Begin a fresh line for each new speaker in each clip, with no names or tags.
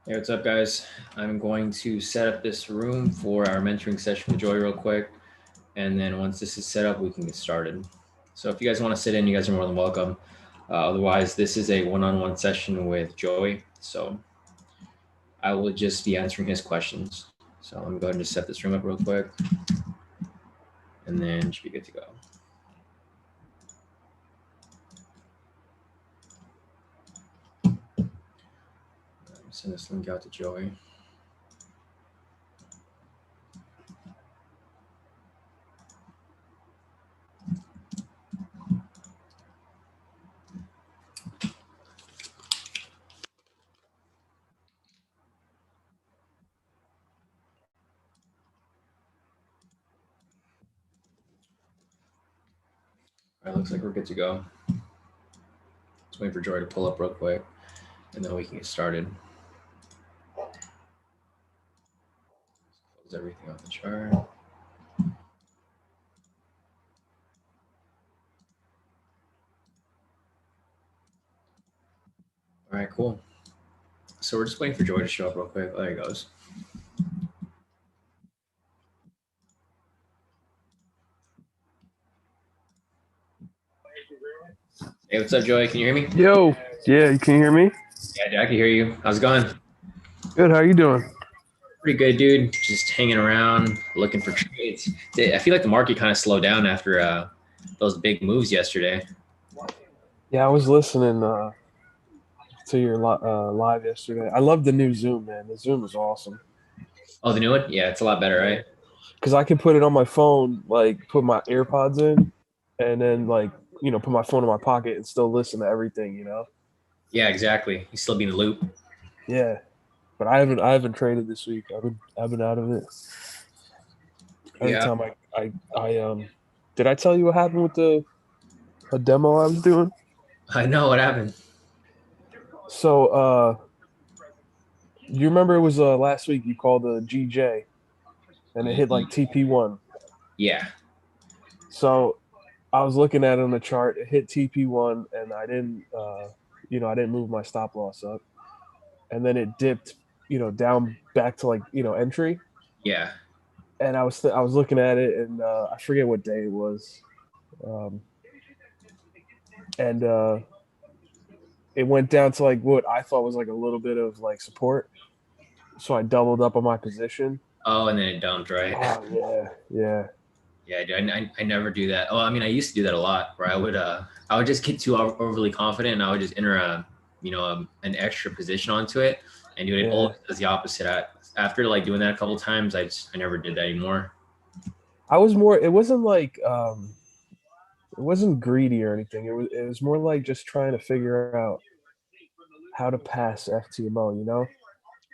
Hey, what's up, guys? I'm going to set up this room for our mentoring session with Joy real quick. And then once this is set up, we can get started. So if you guys want to sit in, you guys are more than welcome. Otherwise, this is a one-on-one session with Joey. So I will just be answering his questions. So let me go ahead and just set this room up real quick. And then should be good to go. Send this link out to Joey. All right, looks like we're good to go. Just waiting for Joy to pull up real quick, and then we can get started. Close everything off the chart. All right, cool. So we're just waiting for Joy to show up real quick. There he goes. Hey, what's up, Joey? Can you hear me?
Yo, yeah, you can hear me?
Yeah, I can hear you. How's it going?
Good, how you doing?
Pretty good, dude. Just hanging around, looking for trades. I feel like the market kind of slowed down after those big moves yesterday.
Yeah, I was listening to your live yesterday. I love the new Zoom, man. The Zoom is awesome.
Oh, the new one? Yeah, it's a lot better,
Yeah.
right?
Because I can put it on my phone, like put my AirPods in, and then put my phone in my pocket and still listen to everything.
Yeah, exactly. You still be in the loop.
Yeah, but I haven't traded this week. I've been out of it. Every
Yeah,
time I did I tell you what happened with the a demo I was doing?
I know what happened.
So you remember it was last week you called the GJ and it hit like TP1.
Yeah.
So I was looking at it on the chart. It hit TP1, and I didn't move my stop loss up, and then it dipped, down back to entry.
Yeah.
And I was looking at it, and I forget what day it was, um, and it went down to like what I thought was like a little bit of like support. So I doubled up on my position.
Oh, and then it dumped, right?
Oh yeah, yeah.
Yeah, dude, I never do that. Oh, I mean, I used to do that a lot, where I would just get too overly confident, and I would just enter an extra position onto it, and do it
Yeah,
always does the opposite. After like doing that a couple times, I never did that anymore.
I was more. It wasn't greedy or anything. It was more like just trying to figure out how to pass FTMO.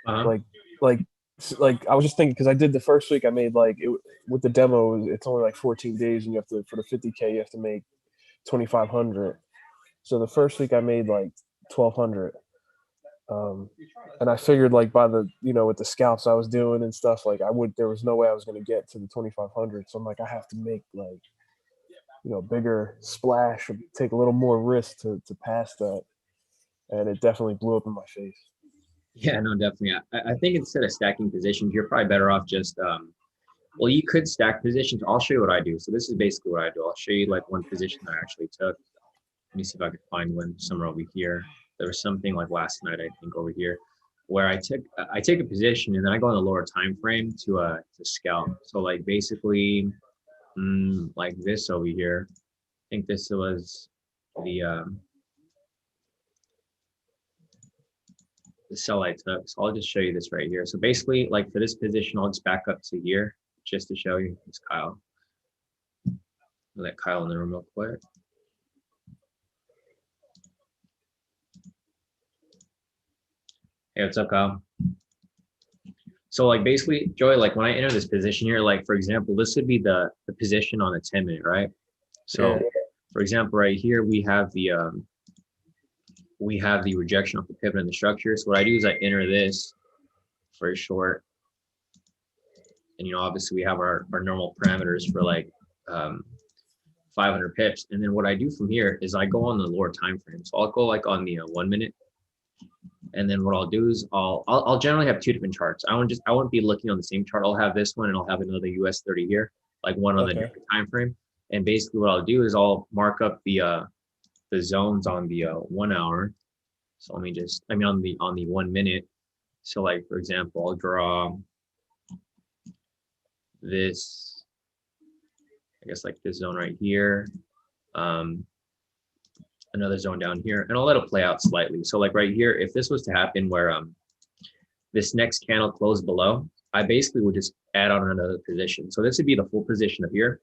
Uh-huh.
Like like like I was just thinking because I did the first week. I made with the demo. It's only like 14 days, and you have to for the 50K you have to make 2,500. So the first week I made like 1,200. Um, and I figured like by the with the scalps I was doing and stuff like there was no way I was going to get to the 2,500. So I'm like I have to make like bigger splash, or take a little more risk to pass that, and it definitely blew up in my face.
Yeah, no, definitely. I think instead of stacking positions, you're probably better off just well, you could stack positions. I'll show you what I do. So this is basically what I do. I'll show you like one position that I actually took. Let me see if I could find one somewhere over here. There was something like last night, I think, over here, where I take a position and then I go on the lower time frame to scalp. So like basically like this over here. I think this was the um, the sell I took. So I'll just show you this right here. So basically, like for this position, I'll just back up to here just to show you. It's Kyle. I'll let Kyle in the room real quick. Hey, what's up, Kyle? So like basically, Joey, like when I enter this position here, like for example, this would be the position on the 10-minute, right?
Yeah,
So for example, right here we have the rejection of the pivot in the structure. So what I do is I enter this for a short, and obviously we have our normal parameters for like 500 pips, and then what I do from here is I go on the lower time frame. So I'll go like on the 1 minute, And then what I'll do is I'll generally have two different charts. I won't be looking on the same chart. I'll have this one and I'll have another US 30 here, like one on the
Okay.
different time frame. And basically what I'll do is I'll mark up the zones on the 1 hour. So let me just, I mean on the 1 minute. So like for example, I'll draw this, I guess like this zone right here. Another zone down here, and I'll let it play out slightly. So like right here, if this was to happen where this next candle closed below, I basically would just add on another position. So this would be the full position of here.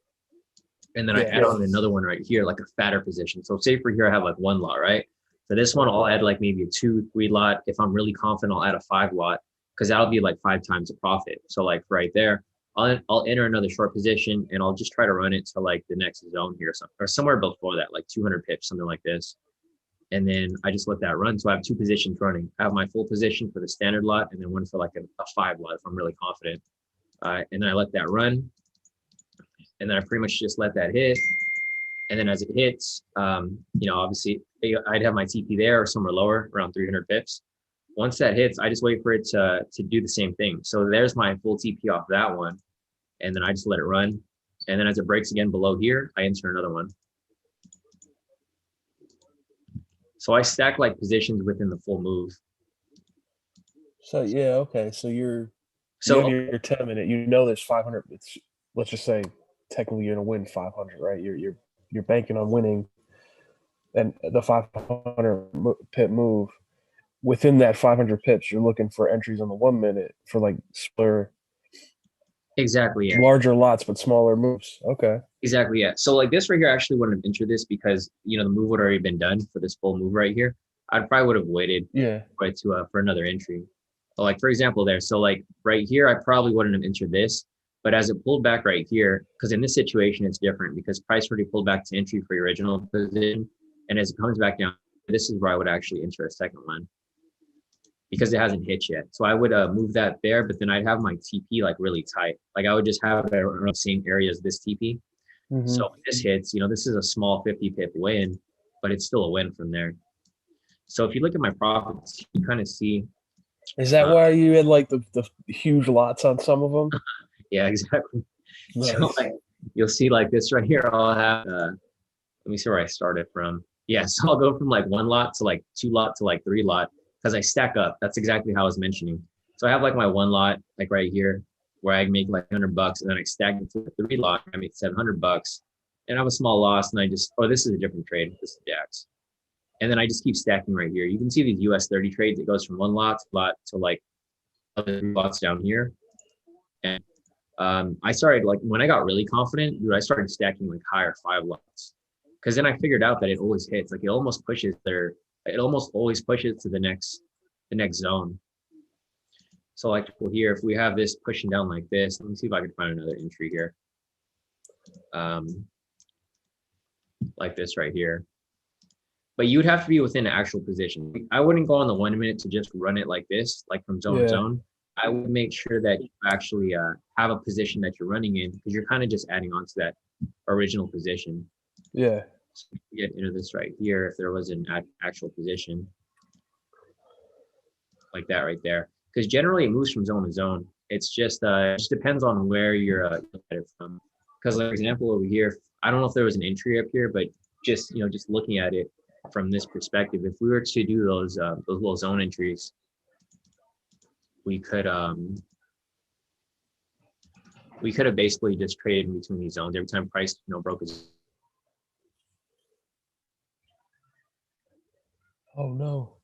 And then I add on another one right here, like a fatter position. So say for here, I have like 1 lot, right? For this one, I'll add like maybe a 2, 3 lot. If I'm really confident, I'll add a 5 lot because that'll be like 5 times the profit. So like right there, I'll enter another short position and I'll just try to run it to like the next zone here or somewhere before that, like 200 pips, something like this. And then I just let that run. So I have 2 positions running. I have my full position for the standard lot and then one for like a 5 lot if I'm really confident. And then I let that run. And then I pretty much just let that hit. And then as it hits, obviously I'd have my TP there or somewhere lower around 300 pips. Once that hits, I just wait for it to do the same thing. So there's my full TP off that one. And then I just let it run. And then as it breaks again below here, I enter another one. So I stack like positions within the full move.
So yeah, okay. So you have your 10-minute. You know there's 500. Let's just say technically you're gonna win 500, right? You're banking on winning, and the 500 pip move. Within that 500 pips, you're looking for entries on the 1 minute for like smaller,
exactly, yeah.
larger lots but smaller moves. Okay.
Exactly, yeah. So like this right here, I actually wouldn't have entered this because the move would already been done for this full move right here. I probably would have waited for another entry. But like for example there, so like right here, I probably wouldn't have entered this, but as it pulled back right here, because in this situation it's different because price already pulled back to entry for your original position, and as it comes back down, this is where I would actually enter a second one because it hasn't hit yet. So I would move that there, but then I'd have my TP like really tight. Like I would just have it around the same area as this TP. So when this hits, this is a small 50 pip win, but it's still a win from there. So if you look at my profits, you kind of see.
Is that why you had like the huge lots on some of them?
Yeah, exactly.
Nice.
So like you'll see like this right here, I'll have, let me see where I started from. Yeah, so I'll go from like 1 lot to like 2 lot to like 3 lot because I stack up. That's exactly how I was mentioning. So I have like my 1 lot, like right here, where I make like $100 and then I stack it to the 3 lot, I make $700 and I have a small loss and I just, this is a different trade. This is DAX. And then I just keep stacking right here. You can see these US 30 trades. It goes from 1 lot to like other lots down here. And I started like, when I got really confident, dude, I started stacking like higher 5 lots. Cause then I figured out that it always hits, like it almost always pushes to the next zone. So like here, if we have this pushing down like this, let me see if I can find another entry here. Like this right here. But you'd have to be within an actual position. I wouldn't go on the 1 minute to just run it like this, like from zone to zone. I would make sure that you actually have a position that you're running in because you're kind of just adding on to that original position.
Yeah.
So you get into this right here if there was an actual position. Like that right there. Because generally it moves from zone to zone. It's just it just depends on where you're looking at it from. Because like, for example, over here, I don't know if there was an entry up here, but just just looking at it from this perspective, if we were to do those little zone entries, we could have basically just traded in between these zones every time price broke his.
Oh no.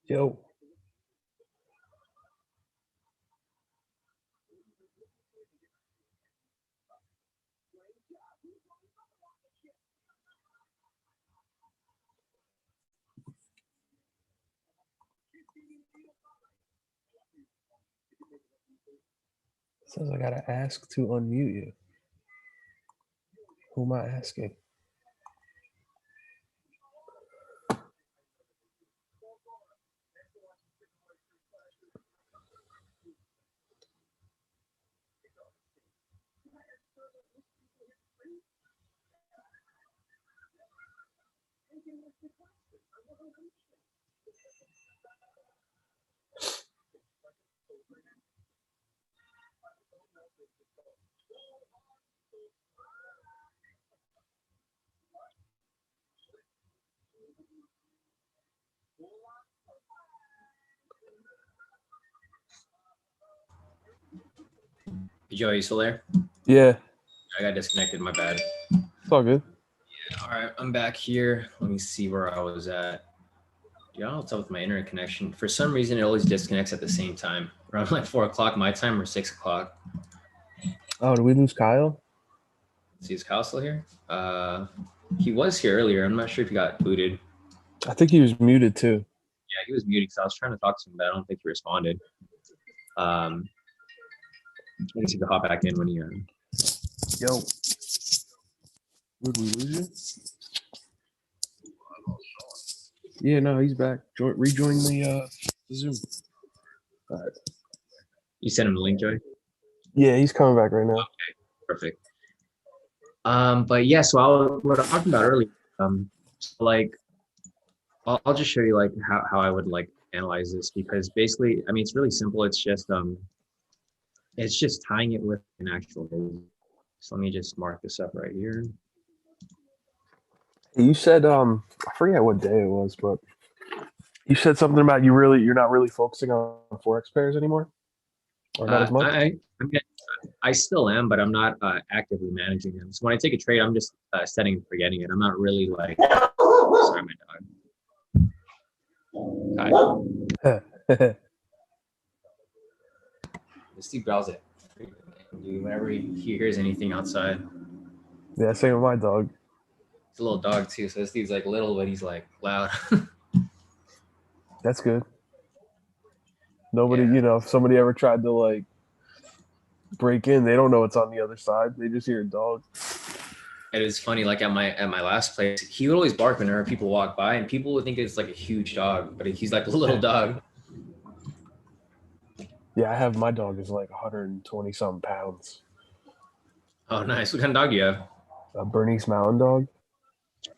Yo. Says I gotta ask to unmute you. Who am I asking?
Joe, you still there?
Yeah,
I got disconnected. My bad.
it's all good.
All right, I'm back here. Let me see where I was at. Yeah, I don't know what's up with my internet connection. For some reason, it always disconnects at the same time. Around like 4 o'clock my time or 6 o'clock.
Oh, did we lose Kyle?
See, is Kyle still here? He was here earlier. I'm not sure if he got booted.
I think he was muted too.
Yeah, he was muted because I was trying to talk to him, but I don't think he responded. I guess he could hop back in when he.
Yo. Did we lose you? Yeah, no, he's back. Rejoin the Zoom. All right.
You sent him the link, Joey?
Yeah, he's coming back right now.
Okay, perfect. But yeah, so what I was talking about earlier, so like, I'll just show you like how I would like analyze this, because basically, I mean, it's really simple. It's just tying it with an actual. So let me just mark this up right here.
You said I forget what day it was, but you said something about you're not really focusing on Forex pairs anymore, or not as much.
I mean, I still am, but I'm not actively managing them. So when I take a trade, I'm just setting and forgetting it. I'm not really like. Sorry, my dog. Hi. Steve growls it. Whenever he hears anything outside.
Yeah, same with my dog.
It's a little dog too, so this dude's like little, but he's like loud.
That's good. Nobody,
Yeah.
if somebody ever tried to like break in, they don't know what's on the other side. They just hear a dog.
It is funny, like at my last place, he would always bark whenever people walk by, and people would think it's like a huge dog, but he's like a little dog.
Yeah, I have my dog is like 120 something pounds.
Oh, nice. What kind of dog do you have?
A Bernese Mountain Dog.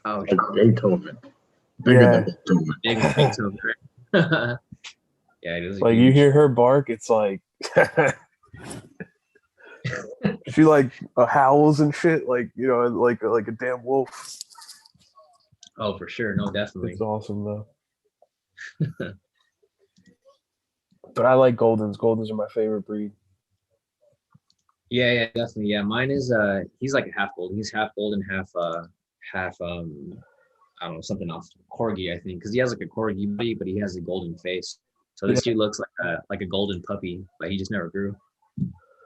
Oh,
Beethoven. Bigger than Beethoven.
big too. Yeah, it is.
Like
huge.
you hear her bark, it's like she like howls and shit, like like a damn wolf.
Oh, for sure. No, definitely.
It's awesome though. But I like Goldens. Goldens are my favorite breed.
Yeah, definitely. Yeah, mine is he's like a half golden. He's half golden, half I don't know, something else. Corgi, I think, because he has like a corgi body, but he has a golden face. So this dude looks like a golden puppy, but he just never grew.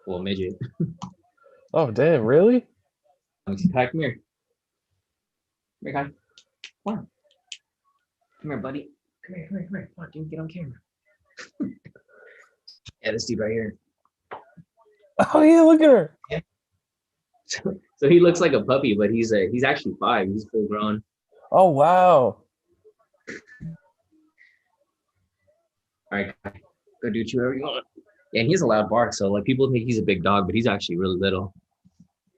Well, midget.
Oh damn, really?
Hi, come here. Come here, guy. Come on. Come here, buddy. Come here. Come on, dude, get on camera. Yeah, this dude right here.
Oh yeah, look at her.
Yeah. So he looks like a puppy, but he's actually 5. He's full grown.
Oh wow.
All right, go do whatever you want. Yeah, and he's a loud bark, so like people think he's a big dog, but he's actually really little.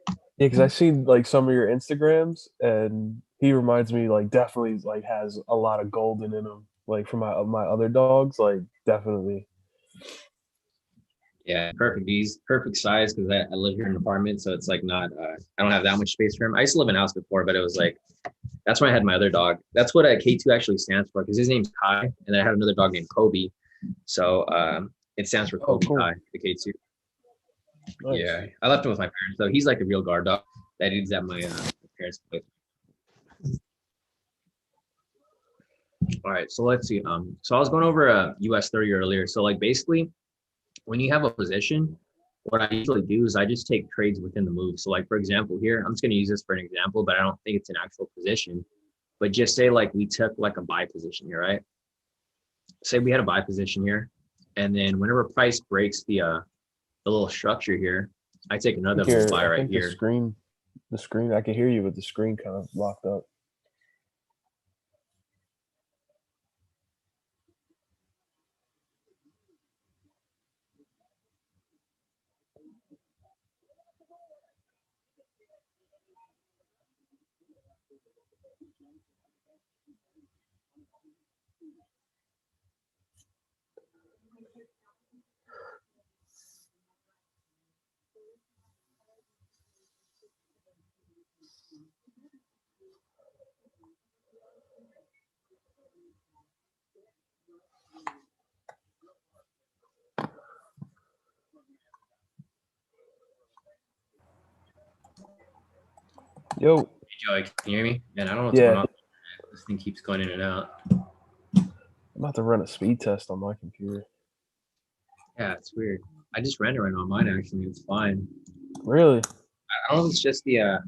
Yeah, because I've seen like some of your Instagrams, and he reminds me like definitely like has a lot of golden in him. Like for my other dogs, like definitely.
Yeah, perfect. He's perfect size because I live here in an apartment, so it's like not. I don't have that much space for him. I used to live in a house before, but it was like that's when I had my other dog. That's what K² actually stands for, because his name's Kai, and then I had another dog named Kobe, so it stands for Kobe
cool.
Kai, the K².
Nice.
Yeah, I left him with my parents, so he's like a real guard dog. That is at my parents' place. All right, so let's see. So I was going over a US 30 earlier. So like basically, when you have a position, what I usually do is I just take trades within the move. So like for example, here I'm just going to use this for an example, but I don't think it's an actual position. But just say like we took like a buy position here, right? Say we had a buy position here, and then whenever price breaks the little structure here, I take another little buy
I
right
think
here.
the screen, I can hear you, but the screen kind of locked up. Yo,
Hey, Joey, can you hear me? Man, I don't know what's going
yeah,
on. This thing keeps going in and out.
I'm about to run a speed test on my computer.
Yeah, it's weird. I just ran it right on mine actually. It's fine.
Really?
I don't know if it's just the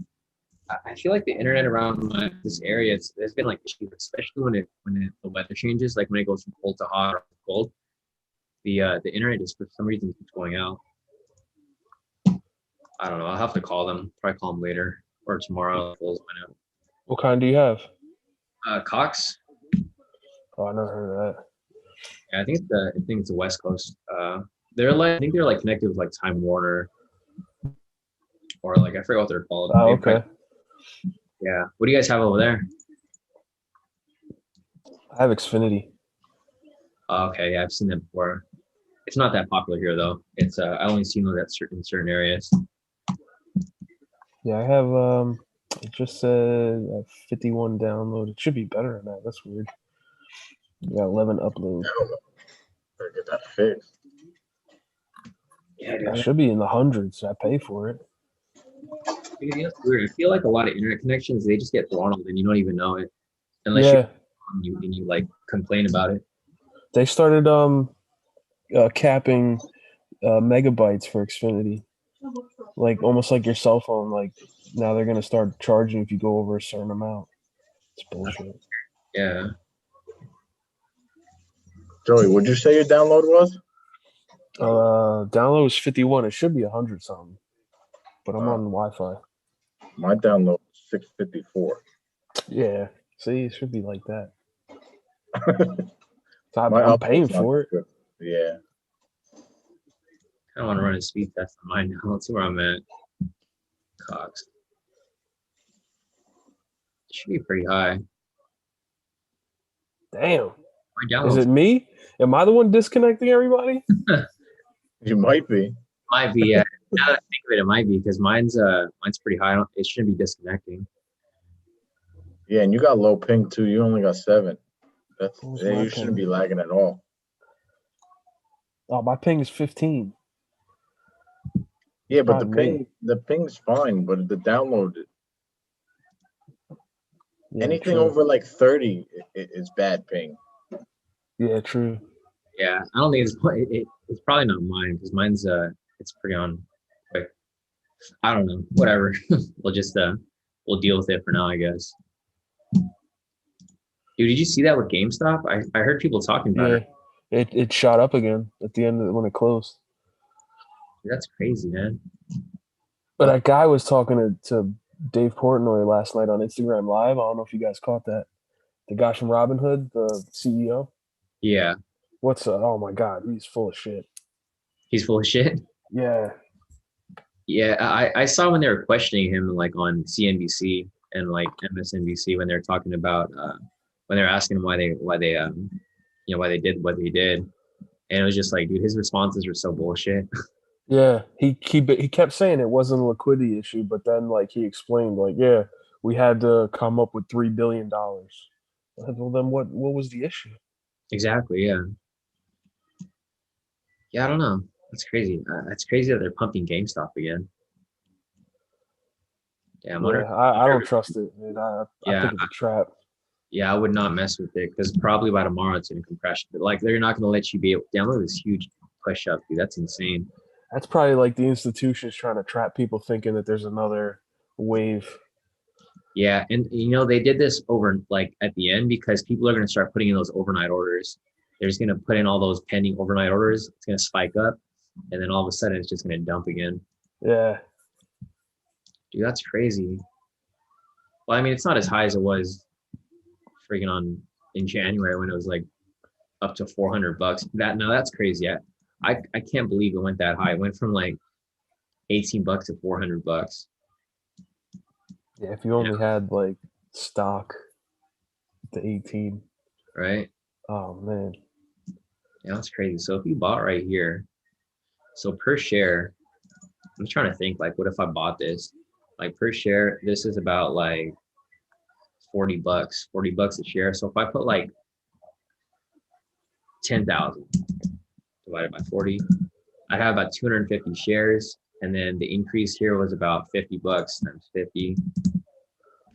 I feel like the internet around this area, there's been like issues, especially the weather changes, like when it goes from cold to hot or cold. The internet just for some reason keeps going out. I don't know. I'll have to call them. Probably call them later or tomorrow.
What kind do you have?
Cox.
Oh, I never heard of that.
Yeah, I think it's the West Coast. They're like I think they're like connected with like Time Warner or like I forget what they're called.
Oh, okay.
Yeah. What do you guys have over there?
I have Xfinity.
Oh, okay, yeah, I've seen that before. It's not that popular here though. It's I only seen those at certain areas.
Yeah, I have it just said 51 download. It should be better than that. That's weird. You got 11 upload.
Better get that fixed.
Yeah,
I should be in the hundreds. I pay for it.
it's weird. I feel like a lot of internet connections they just get throttled and you don't even know it unless
Yeah,
you like complain about it.
they started capping megabytes for Xfinity, like almost like your cell phone. Like now they're gonna start charging if you go over a certain amount. It's bullshit.
Yeah.
Joey, would you say your download was?
Download was 51. It should be 100 something, but I'm on Wi-Fi.
My download was 654.
Yeah, see, it should be like that. So
My
I'm
upload's
paying
not
for it.
good. Yeah.
I don't want to run a speed test on mine now. Let's see where I'm at. Cox. It should be pretty high.
Damn.
My
Is
downloads
it me? Am I the one disconnecting everybody?
You might be.
might be. Yeah. Now that I think of it, it might be because mine's pretty high. It shouldn't be disconnecting.
Yeah, and you got low ping too. You only got 7.
Where's
You
my
shouldn't
ping?
be lagging at all.
Oh, my ping is 15.
Yeah, but
Pardon me.
the ping's fine, but the download,
Yeah,
anything
true.
over like 30 is bad ping.
Yeah, true.
Yeah, I don't think it's probably not mine because mine's it's pretty on quick. I don't know. Whatever. we'll just we'll deal with it for now, I guess. Dude, did you see that with GameStop? I heard people talking about it.
It shot up again at the end when it closed.
That's crazy, man.
But that guy was talking to Dave Portnoy last night on Instagram Live. I don't know if you guys caught that. The guy from Robinhood, the CEO.
Yeah,
Oh my God, he's full of shit.
he's full of shit.
Yeah.
Yeah, I saw when they were questioning him like on CNBC and like MSNBC when they're talking about when they're asking him why they why they did what they did, and it was just like, dude, his responses were so bullshit.
Yeah, he kept saying it wasn't a liquidity issue, but then like he explained, like, yeah, we had to come up with $3 billion. Well, then what was the issue?
Exactly. Yeah. Yeah, I don't know. That's crazy. That's crazy that they're pumping GameStop again. Yeah,
Yeah, I don't trust it, man. I
Yeah,
think it's a trap.
Yeah, I would not mess with it because probably by tomorrow it's gonna crash. But like they're not gonna let you be able to download this huge push up, dude. That's insane.
That's probably like the institutions trying to trap people thinking that there's another wave.
Yeah, and you know they did this over like at the end because people are gonna start putting in those overnight orders. They're just gonna put in all those pending overnight orders. It's gonna spike up, and then all of a sudden it's just gonna dump again.
Yeah.
Dude, that's crazy. Well, I mean, it's not as high as it was freaking on in January when it was like up to $400. That's crazy. I can't believe it went that high. It went from like $18 to $400.
Yeah, if you only had like stock to 18.
Right?
Oh man.
Yeah, that's crazy. So if you bought right here, so per share, I'm trying to think like, what if I bought this? Like per share, this is about like $40, $40 a share. So if I put like 10,000 divided by 40, I have about 250 shares. And then the increase here was about $50 times 50.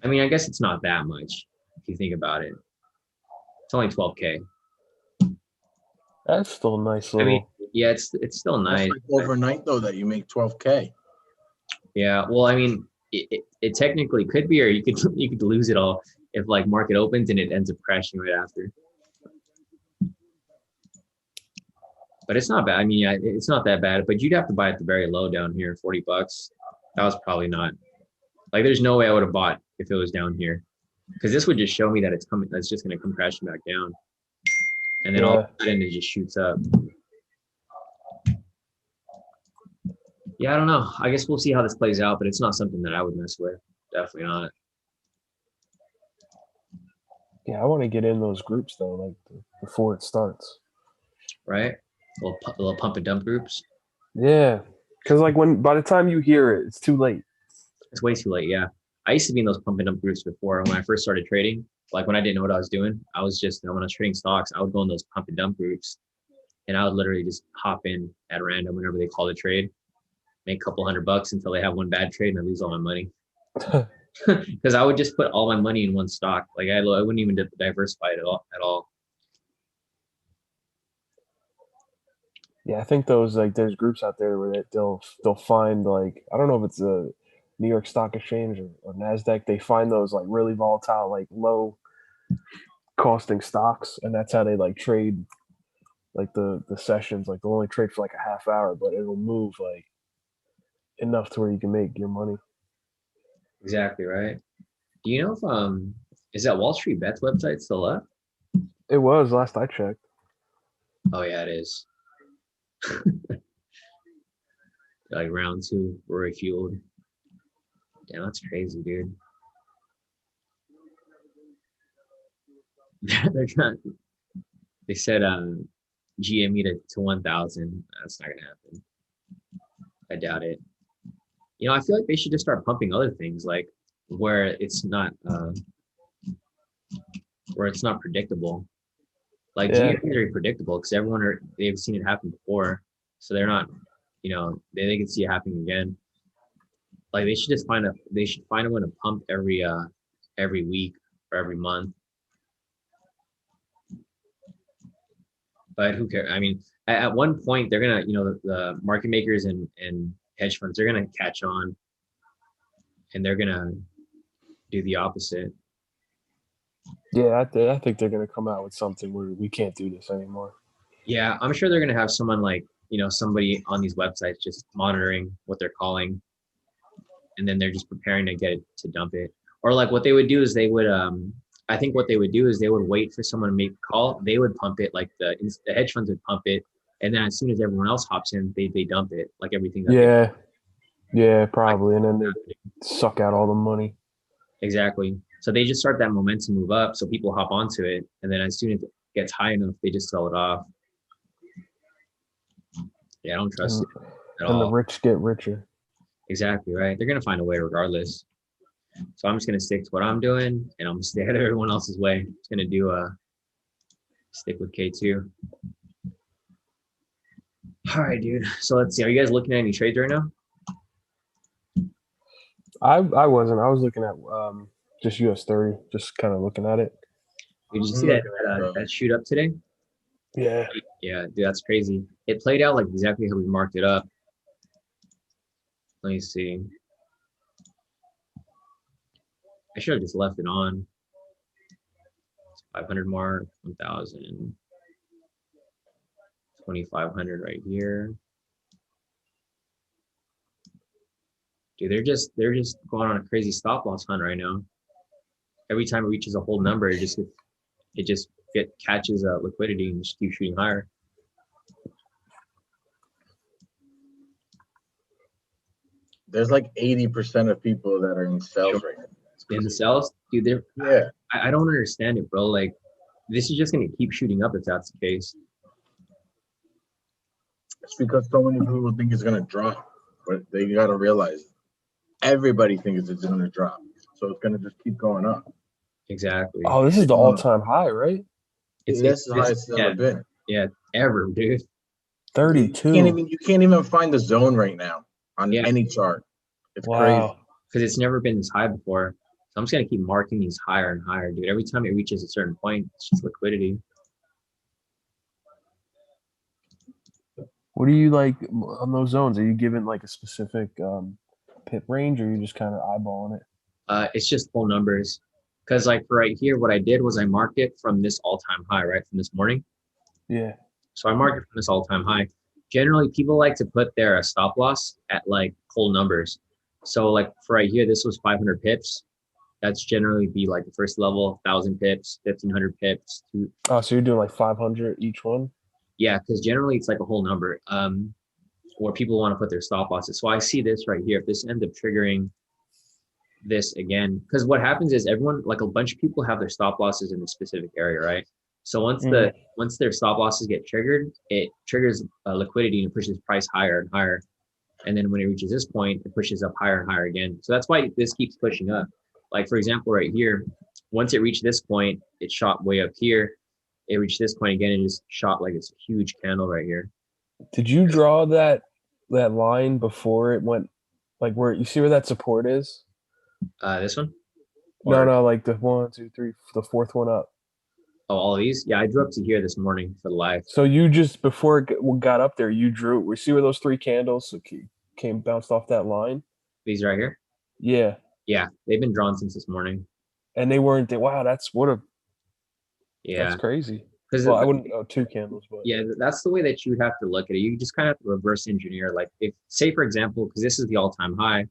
I mean, I guess it's not that much if you think about it. It's only 12K.
That's still a nice
I
little.
mean, yeah, it's still
That's
nice.
like overnight though that you make 12K.
Yeah, well, I mean, it technically could be, or you could lose it all if like market opens and it ends up crashing right after. But it's not bad. I mean, yeah, it's not that bad. But you'd have to buy at the very low down here, $40. That was probably not like. There's no way I would have bought if it was down here, because this would just show me that it's coming. That's just going to come crashing back down, and then all of a sudden it just shoots up. Yeah, I don't know. I guess we'll see how this plays out, but it's not something that I would mess with. Definitely not.
Yeah, I want to get in those groups though, like before it starts.
Right? Little pump and dump groups.
Yeah, because like by the time you hear it, it's too late.
It's way too late. Yeah, I used to be in those pump and dump groups before when I first started trading. Like when I didn't know what I was doing, I was just when I was trading stocks, I would go in those pump and dump groups, and I would literally just hop in at random whenever they call the trade, make a couple $100 until they have one bad trade, and I lose all my money. Because I would just put all my money in one stock. Like I wouldn't even diversify it at all.
Yeah, I think there's groups out there where they'll find like, I don't know if it's a New York Stock Exchange or NASDAQ. They find those like really volatile, like low costing stocks, and that's how they like trade like the sessions. Like they'll only trade for like a half hour, but it'll move like enough to where you can make your money.
Exactly right. Do you know if is that Wall Street Bets website still up?
It was last I checked.
Oh yeah, it is. Like round 2, Rory fueled. Damn, that's crazy, dude. They're trying. They said GME to 1,000. That's not gonna happen. I doubt it. You know, I feel like they should just start pumping other things, like where it's not predictable. Like
Yeah.
GME is very predictable because they've seen it happen before, so they're not. You know, they can see it happening again. Like they should just find a way to pump every week or every month. But who cares? I mean, at one point they're gonna, the market makers and hedge funds, they're gonna catch on, and they're gonna do the opposite.
Yeah, I think they're gonna come out with something where we can't do this anymore.
Yeah, I'm sure they're gonna have someone like, somebody on these websites just monitoring what they're calling, and then they're just preparing to get it to dump it. Or like what they would do is they would I think what they would do is they would wait for someone to make a call. They would pump it, like the hedge funds would pump it, and then as soon as everyone else hops in, they dump it, like everything.
Yeah, probably, and then they suck out all the money.
Exactly. So they just start that momentum move up, so people hop onto it, and then as soon as it gets high enough, they just sell it off. Yeah, I don't trust it at all.
And the rich get richer.
Exactly right. They're gonna find a way regardless. So I'm just gonna stick to what I'm doing, and I'm gonna stay out of everyone else's way. I'm just gonna do stick with K2. All right, dude. So let's see. Are you guys looking at any trades right now?
I wasn't. I was looking at just US 30, just kind of looking at it.
Did you
I'm
see that
looking at
that shoot up today?
Yeah.
Yeah, dude, that's crazy. It played out like exactly how we marked it up. Let me see. I should have just left it on. 500 mark, 1,000, 2,500 right here. Dude, they're just going on a crazy stop loss hunt right now. Every time it reaches a whole number, it catches liquidity and just keeps shooting higher.
There's like 80% of people that are in sales right now.
In the cells, dude,
Yeah,
I don't understand it, bro. Like, this is just gonna keep shooting up if that's the case.
it's because so many people think it's gonna drop, but they gotta realize everybody thinks it's gonna drop, so it's gonna just keep going up.
Exactly.
Oh, this is the all-time high, right?
That's the highest it's
yeah,
ever been.
yeah, ever, dude.
32.
You can't even find the zone right now on
Yeah.
any chart. It's crazy.
Wow.
Because it's never been this high before. So I'm just gonna keep marking these higher and higher, dude. Every time it reaches a certain point, it's just liquidity.
What do you like on those zones? Are you given like a specific pip range, or are you just kind of eyeballing it?
It's just full numbers. Because like for right here, what I did was I marked it from this all-time high, right, from this morning.
Yeah.
So I marked it from this all-time high. Generally, people like to put their stop loss at like whole numbers. So like for right here, this was 500 pips. That's generally be like the first level, 1,000 pips, 1,500 pips.
Oh, so you're doing like 500 each one?
Yeah, because generally it's like a whole number where people want to put their stop losses. So I see this right here. If this ends up triggering this again, because what happens is everyone, like a bunch of people have their stop losses in a specific area, right? So once their stop losses get triggered, it triggers liquidity and pushes price higher and higher. And then when it reaches this point, it pushes up higher and higher again. So that's why this keeps pushing up. Like for example, right here, once it reached this point, it shot way up here. It reached this point again and just shot like this huge candle right here.
Did you draw that line before it went, like where you see where that support is?
This one?
No, like the 1, 2, 3, the fourth one up.
Oh, all of these? Yeah, I drew up to here this morning for the live.
So you just before it got up there, you drew. We see where those three candles came bounced off that line.
These right here?
Yeah.
Yeah, they've been drawn since this morning.
And they weren't. Wow, that's
Yeah,
crazy.
because
Well, I wouldn't know 2 candles, but
yeah, that's the way that you would have to look at it. You just kind of have to reverse engineer. Like if, say for example, because this is the all-time high,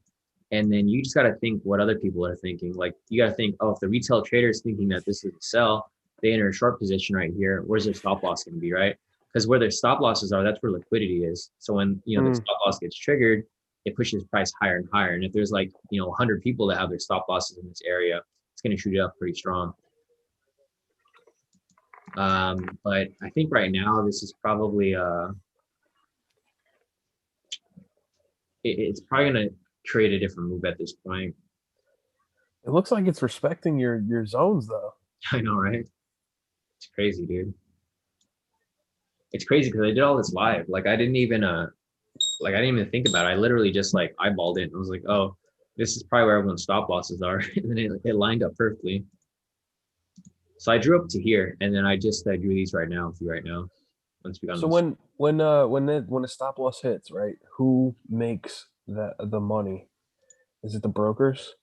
and then you just got to think what other people are thinking. Like you got to think, oh, if the retail trader is thinking that this is a sell, they enter a short position right here. Where's their stop loss going to be, right? Because where their stop losses are, that's where liquidity is. So when the stop loss gets triggered, it pushes price higher and higher. And if there's like 100 people that have their stop losses in this area, it's going to shoot it up pretty strong. But I think right now this is probably it's probably going to create a different move at this point.
it looks like it's respecting your zones though.
I know, right? It's crazy, dude. It's crazy because I did all this live. Like I didn't even think about it. I literally just like eyeballed it and was like, oh, this is probably where everyone's stop losses are. And then it lined up perfectly. So I drew up to here, and then I just drew these right now with you right now. Once we got
So when the stop loss hits, right? Who makes the money? Is it the brokers?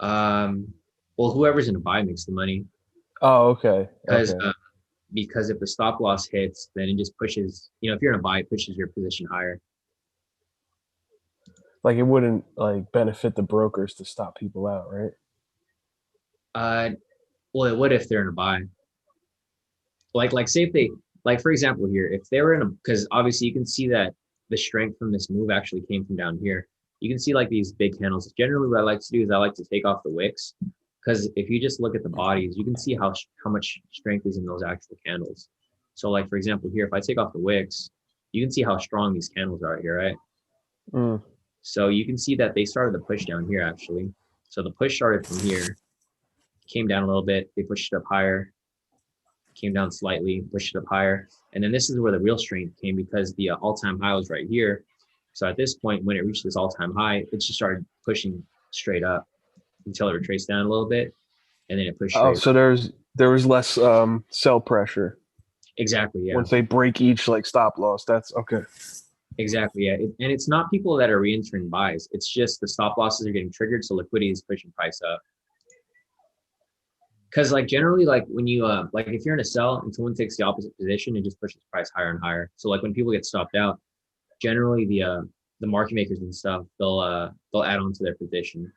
well, whoever's in a buy makes the money.
Oh, okay.
Because if the stop loss hits, then it just pushes. If you're in a buy, it pushes your position higher.
Like it wouldn't like benefit the brokers to stop people out, right?
Well, it would if they're in a buy. Like say if they, like for example here, if they were in a, because obviously you can see that the strength from this move actually came from down here. You can see like these big candles. Generally what I like to do is I like to take off the wicks, because if you just look at the bodies, you can see how much strength is in those actual candles. So like for example here, if I take off the wicks, you can see how strong these candles are here, right? So you can see that they started the push down here actually. So the push started from here, came down a little bit, they pushed it up higher, came down slightly, pushed it up higher. And then this is where the real strength came, because the all-time high was right here. So at this point, when it reached this all-time high, it just started pushing straight up until it retraced down a little bit, and then it pushed straight
so
up.
there was less sell pressure
Exactly. Yeah.
once they break each like stop loss. That's okay.
Exactly. Yeah. And it's not people that are re-entering buys. It's just the stop losses are getting triggered, so liquidity is pushing price up. Because like generally, like when you like if you're in a sell and someone takes the opposite position, it just pushes price higher and higher. So like when people get stopped out, generally the market makers and stuff, they'll add on to their position.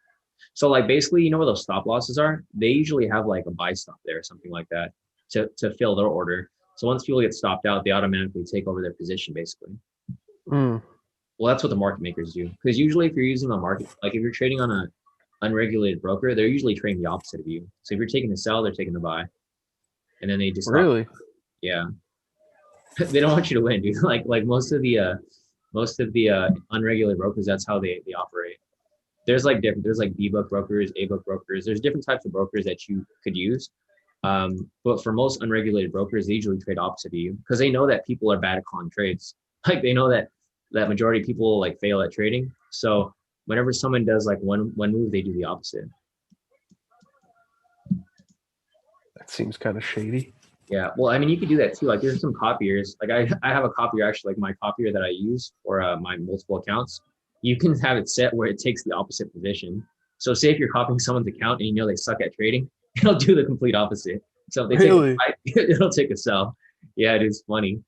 So like basically, you know where those stop losses are? They usually have like a buy stop there or something like that to fill their order. So once people get stopped out, they automatically take over their position basically.
Mm.
Well, that's what the market makers do. Because usually if you're using a market, like if you're trading on a unregulated broker, they're usually trading the opposite of you. So if you're taking the sell, they're taking the buy. And then they just stop.
Really?
Yeah. They don't want you to win, dude. Like most of the unregulated brokers, that's how they operate. There's like B book brokers, A book brokers. There's different types of brokers that you could use. But for most unregulated brokers, they usually trade opposite of you because they know that people are bad at calling trades. Like they know that majority of people like fail at trading. So whenever someone does like one move, they do the opposite.
That seems kind of shady.
Yeah, well, I mean, you could do that too. Like, there's some copiers. Like, I have a copier actually, like my copier that I use for my multiple accounts. You can have it set where it takes the opposite position. So, say if you're copying someone's account and you know they suck at trading, it'll do the complete opposite. So if they
Really?
take a buy, it'll take a sell. Yeah, it is funny.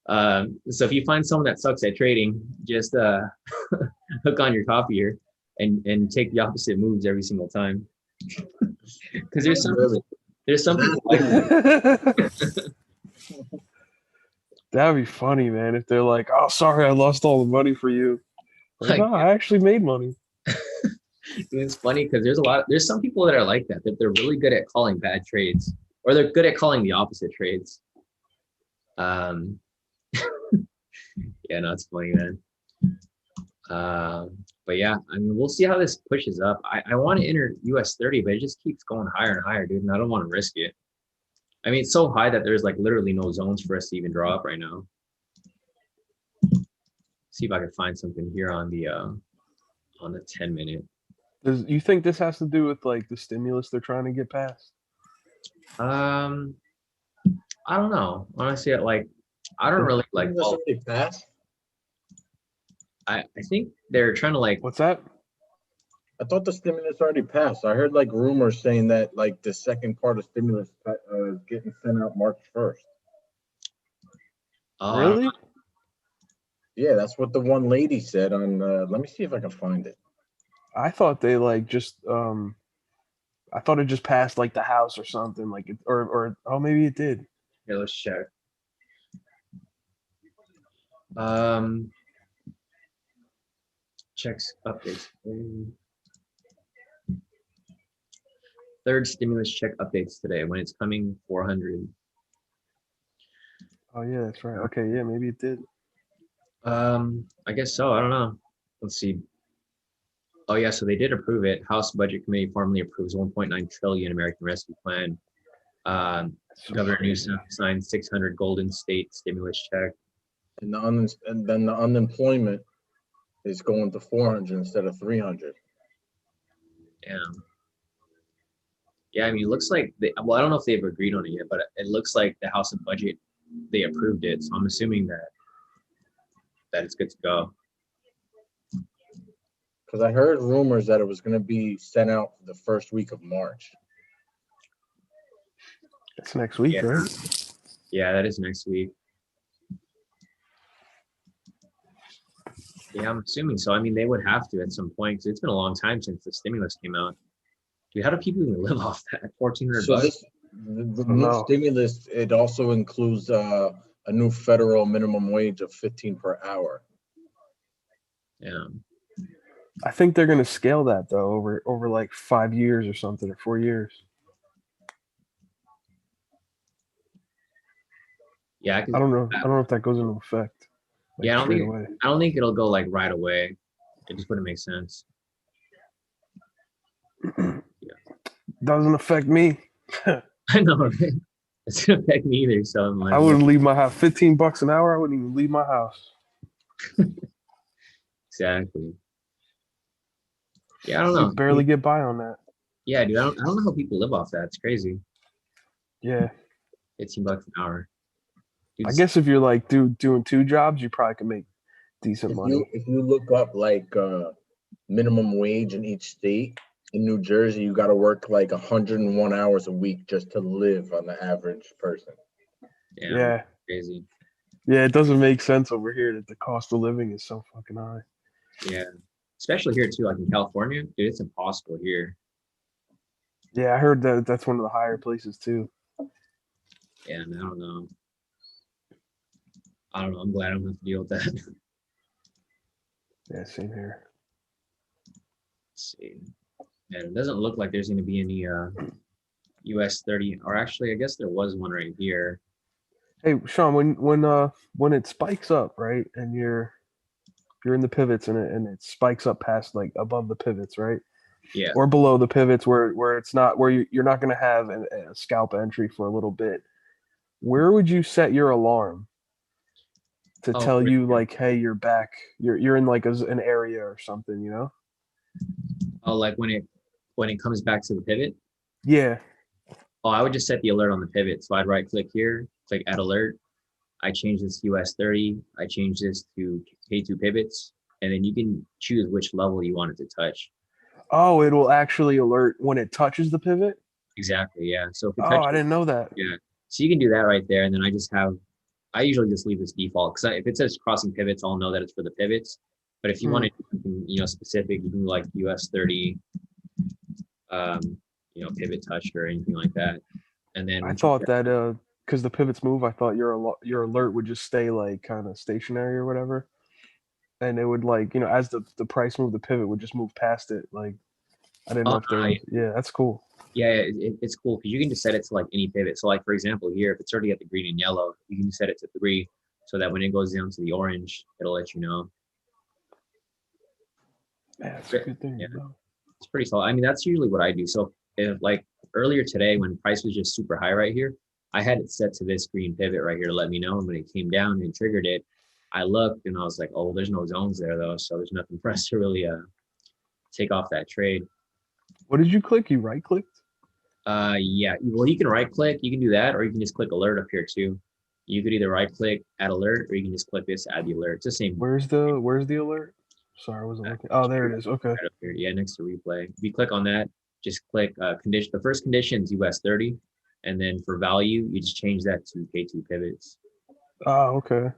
So if you find someone that sucks at trading, just hook on your copier and take the opposite moves every single time. Because there's some people like that.
That'd be funny, man. If they're like, "Oh, sorry, I lost all the money for you." Like,
Like,
no, I actually made money.
it's funny because there's some people that are like that they're really good at calling bad trades, or they're good at calling the opposite trades. Yeah, no, it's funny, man. But yeah, I mean, we'll see how this pushes up. I want to enter US 30, but it just keeps going higher and higher, dude, and I don't want to risk it. I mean, it's so high that there's like literally no zones for us to even draw up right now. See if I can find something here on the 10-minute.
Does you think this has to do with like the stimulus they're trying to get passed?
I don't know. Honestly, I don't really like.
Well, passed.
I think they're trying to like.
What's that?
I thought the stimulus already passed. I heard like rumors saying that like the second part of stimulus is getting sent out March 1st.
Really?
Yeah, that's what the one lady said on. Let me see if I can find it.
I thought they like just I thought it just passed like the House or something like it, or oh maybe it did.
Here, let's check. Checks updates. Third stimulus check updates today. When it's coming, 400.
Oh yeah, that's right. Okay, yeah, maybe it did.
I guess so. I don't know. Let's see. Oh yeah, so they did approve it. House Budget Committee formally approves 1.9 trillion American Rescue Plan. Governor Newsom signed 600 Golden State stimulus check.
And then the unemployment is going to 400 instead of 300.
Damn. Yeah, I mean, it looks like well, I don't know if they've agreed on it yet, but it looks like the House of Budget, they approved it. So I'm assuming that it's good to go.
Because I heard rumors that it was going to be sent out the first week of March.
That's next week, right?
Yeah, that is next week. Yeah, I'm assuming so. I mean, they would have to at some point because it's been a long time since the stimulus came out. Dude, how do people even live off that? 1,400 bucks?
The new stimulus, it also includes a new federal minimum wage of 15 per hour.
Yeah.
I think they're gonna scale that though over like 5 years or something, or 4 years.
Yeah,
I don't know. I don't know if that goes into effect. Like,
yeah,
away.
I don't think it'll go like right away. It just wouldn't make sense.
Yeah. Doesn't affect me.
I know, right? It doesn't affect me either. So I'm like,
I wouldn't leave my house. $15 an hour. I wouldn't even leave my house.
Exactly. Yeah, I don't know.
You barely get by on that.
Yeah, dude. I don't know how people live off that. It's crazy.
Yeah.
15 bucks an hour. Dude,
I guess if you're like doing 2 jobs, you probably can make decent money.
If you look up like minimum wage in each state, in New Jersey, you got to work like 101 hours a week just to live on the average person.
damn,
Yeah.
crazy.
Yeah, it doesn't make sense over here that the cost of living is so fucking high.
Yeah, especially here too, like in California, dude, it's impossible here.
Yeah, I heard that that's one of the higher places too.
Yeah, man, I don't know. I don't know. I'm glad I don't have to deal with that.
Yeah, same here.
Let's see. And it doesn't look like there's going to be any US 30, or actually, I guess there was one right here.
Hey, Shawn, when it spikes up, right, and you're in the pivots and it spikes up past like above the pivots, right?
Yeah.
Or below the pivots where it's not where you're not going to have a scalp entry for a little bit. Where would you set your alarm to
Oh,
tell
for
you
sure.
like, hey, you're back, you're in like an area or something, you know?
Oh, like when it comes back to the pivot.
Yeah.
Oh, I would just set the alert on the pivot. So I'd right click here, click add alert. I change this to US 30. I change this to K2 pivots, and then you can choose which level you want it to touch.
Oh, it will actually alert when it touches the pivot.
Exactly. Yeah. So if it
Oh,
touches,
I didn't know that.
yeah. So you can do that right there, and then I usually just leave this default because if it says crossing pivots, I'll know that it's for the pivots. But if you want to do something, specific, you can do like US 30, pivot touch or anything like that. And then
I thought that because the pivots move, I thought your alert would just stay like kind of stationary or whatever, and it would like as the price moved, the pivot would just move past it. Like I didn't know if there was. Yeah, that's cool.
Yeah, it's cool because you can just set it to like any pivot. So like for example here, if it's already at the green and yellow, you can set it to 3 so that when it goes down to the orange, it'll let you know.
Yeah, that's a good thing.
Yeah, it's pretty solid. I mean, that's usually what I do. So if like earlier today when price was just super high right here, I had it set to this green pivot right here to let me know. And when it came down and triggered it, I looked and I was like, oh, there's no zones there though. So there's nothing for us to really take off that trade.
What did you click? You right clicked?
Yeah, well, you can right click, you can do that, or you can just click alert up here too. You could either right click add alert, or you can just click this add the alert. It's the same.
Where's the alert? Sorry, I wasn't looking. Oh, there it is. Okay.
Right up here. Yeah, next to replay. If you click on that, just click condition. The first condition is US 30, and then for value, you just change that to K2 pivots.
Oh, okay.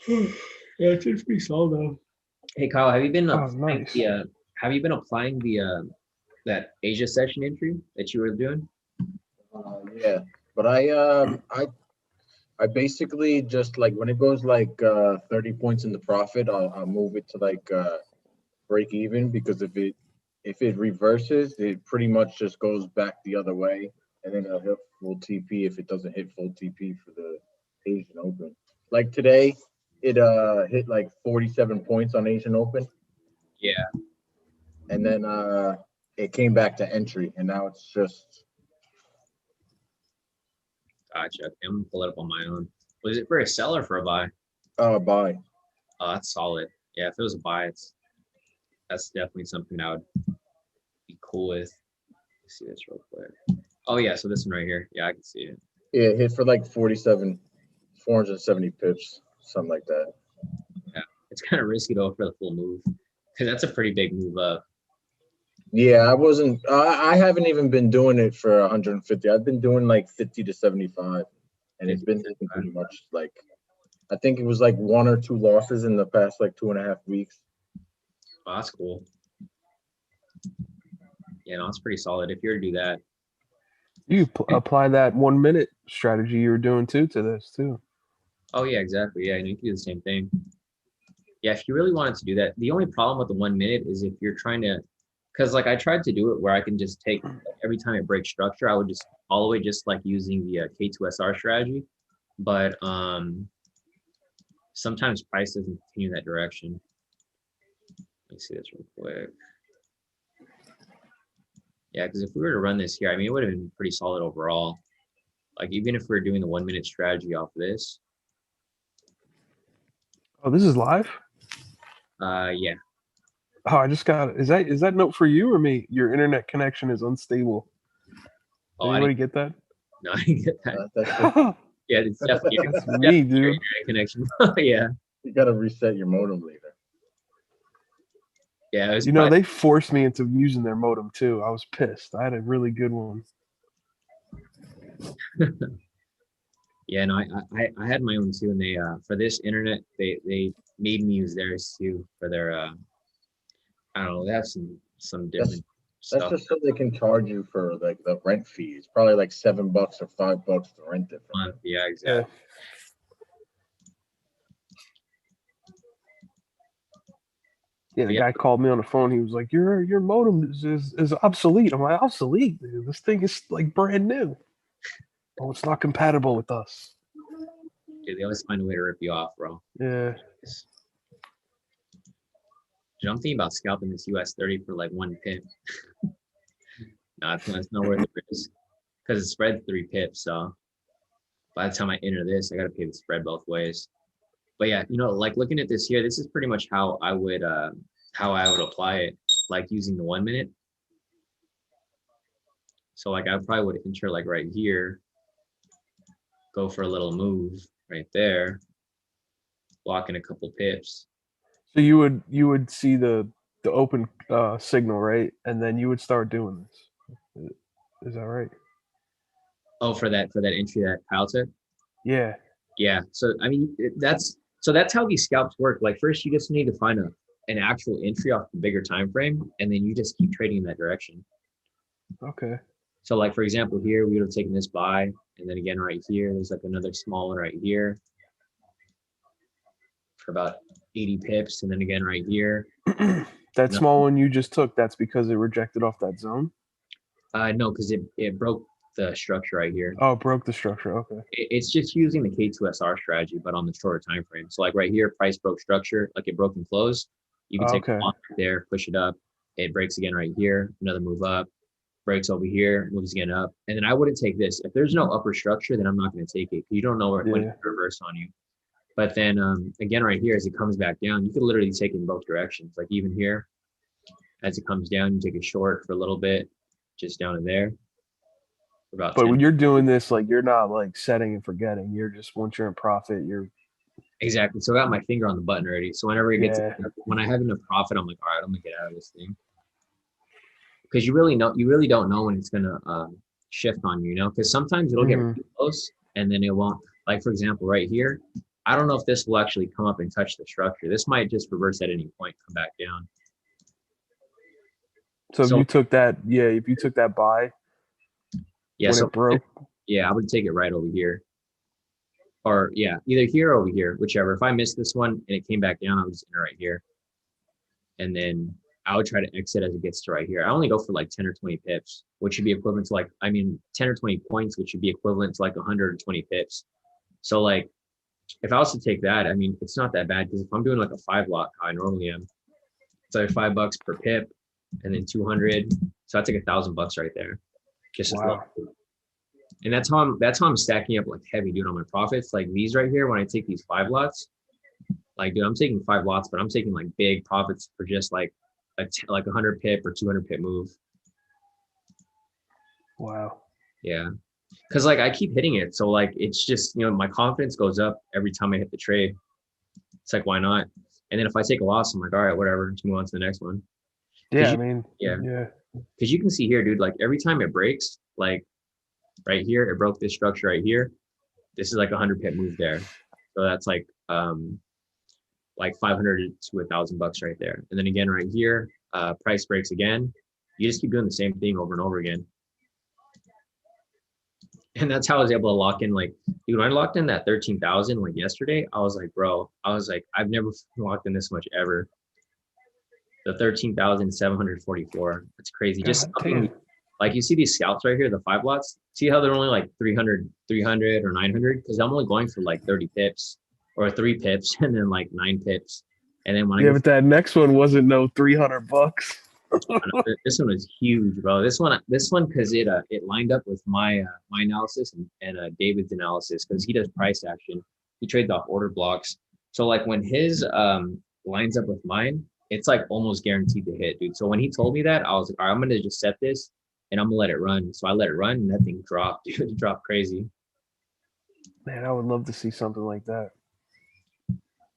Yeah, it's pretty solid though. Hey Kyle, have you been applying
nice.
the that Asia session entry that you were doing?
Yeah, but I basically just like when it goes like 30 points in the profit, I'll move it to like break even, because if it reverses, it pretty much just goes back the other way, and then it'll hit full TP if it doesn't hit full TP for the Asian Open. Like today, it hit like 47 points on Asian Open.
Yeah.
And then it came back to entry, and now it's just.
Gotcha. Okay, I'm gonna pull it up on my own. Was it for a sell or for a buy?
Buy.
Oh, that's solid. Yeah, if it was a buy, that's definitely something I would be cool with. Let's see this real quick. Oh yeah, so this one right here. Yeah, I can see it.
Yeah, it hit for like 470 pips, something like that.
Yeah, it's kind of risky though for the full move, because that's a pretty big move up.
Yeah, I haven't even been doing it for 150. I've been doing like 50 to 75, and it's been pretty much like, I think it was like 1 or 2 losses in the past like 2.5 weeks.
Oh, that's cool. Yeah, no, it's pretty solid. If you were to do that,
you apply that 1 minute strategy you were doing to this too.
Oh yeah, exactly. Yeah, you can do the same thing. Yeah, if you really wanted to do that, the only problem with the 1 minute is if you're trying to, because like I tried to do it where I can just take every time it breaks structure, I would just all the way just like using the K2SR strategy, but sometimes price doesn't continue that direction. Let me see this real quick. Yeah, because if we were to run this here, I mean, it would have been pretty solid overall. Like even if we were doing the 1 minute strategy off of this.
Oh, this is live?
Yeah.
Oh, I just got it. Is that note for you or me? Your internet connection is unstable.
Oh,
Anybody get that?
no, I didn't get that.
That's
Yeah, it's definitely,
That's me, dude.
your connection. Yeah.
you gotta reset your modem later.
Yeah, it was
You know, they forced me into using their modem too. I was pissed. I had a really good one.
Yeah, no, I had my own too, and they for this internet they made me use theirs too for their I don't know, they have some different
That's
stuff.
just so they can charge you for like the rent fee. It's probably like $7 or $5 to rent it from them.
Yeah, exactly.
Yeah, the guy called me on the phone. He was like, "Your modem is obsolete." I'm like, "Obsolete, dude. This thing is like brand new." Oh, it's not compatible with us.
Yeah, they always find a way to rip you off, bro.
Yeah.
Dude, I'm thinking about scalping this US 30 for like 1 pip. No, it's not worth the risk because it spread 3 pips. So by the time I enter this, I got to pay the spread both ways. But yeah, like looking at this here, this is pretty much how I would apply it, like using the 1 minute. So like I probably would enter like right here, go for a little move right there, blocking a couple pips.
So you would see the open signal, right? And then you would start doing this. Is that right?
Oh, for that entry that Kyle took?
Yeah.
Yeah. So I mean that's how these scalps work. Like first you just need to find an actual entry off the bigger time frame, and then you just keep trading in that direction.
Okay.
So like for example here we would have taken this buy, and then again right here there's like another small one right here for about 80 pips, and then again right here.
That small one you just took, that's because it rejected off that zone?
No, because it broke the structure right here.
Oh, it broke the structure. Okay.
It's just using the K2SR strategy, but on the shorter time frame. So like right here, price broke structure, like it broke and closed. You can take a long right there, push it up. It breaks again right here, another move up, breaks over here, moves again up. And then I wouldn't take this. If there's no upper structure, then I'm not going to take it. You don't know when it's reverse on you. But then again right here, as it comes back down, you could literally take it in both directions. Like even here, as it comes down, you take a short for a little bit, just down to there. But
when you're doing this, like you're not like setting and forgetting. You're just once you're in profit, you're
exactly. So I got my finger on the button already. So whenever it gets when I have enough profit, I'm like, all right, I'm gonna get out of this thing. Because you really don't know when it's gonna shift on you, because sometimes it'll get really close and then it won't. Like for example, right here, I don't know if this will actually come up and touch the structure. This might just reverse at any point, come back down.
So if you took that buy,
yeah,
when it broke,
I would take it right over here. Or either here or over here, whichever. If I missed this one and it came back down, I would just enter right here. And then I would try to exit as it gets to right here. I only go for like 10 or 20 pips, which should be equivalent to 10 or 20 points, which should be equivalent to like 120 pips. So like, if I was to take that, I mean, it's not that bad because if I'm doing like a 5 lot, how I normally am, it's like $5 per pip and then 200. So that's like $1,000 right there. Just as low. And that's how I'm stacking up like heavy, dude, on my profits. Like these right here, when I take these 5 lots, like, dude, I'm taking 5 lots, but I'm taking like big profits for just like a 100 pip or 200 pip move.
Wow.
Yeah. Cause like I keep hitting it. So like, it's just, my confidence goes up every time I hit the trade. It's like, why not? And then if I take a loss, I'm like, all right, whatever, just move on to the next one.
Yeah.
Cause you can see here, dude, like every time it breaks, like right here, it broke this structure right here. This is like 100 pip move there. So that's like 500 to $1,000 right there. And then again, right here, price breaks again. You just keep doing the same thing over and over again. And that's how I was able to lock in. Like, dude, when I locked in that 13,000 like yesterday, I was like, bro, I've never locked in this much ever. The 13,744. That's crazy. God, just like you see these scalps right here, the 5 lots. See how they're only like 300 or 900? Because I'm only going for like 30 pips or 3 pips and then like 9 pips. And then when
but that next one wasn't no $300.
This one was huge, bro. This one, because it lined up with my analysis and David's analysis, because he does price action. He trades off order blocks. So like when his lines up with mine, it's like almost guaranteed to hit, dude. So when he told me that, I was like, all right, I'm gonna just set this and I'm gonna let it run. So I let it run and that thing dropped, dude. It dropped crazy.
Man, I would love to see something like that.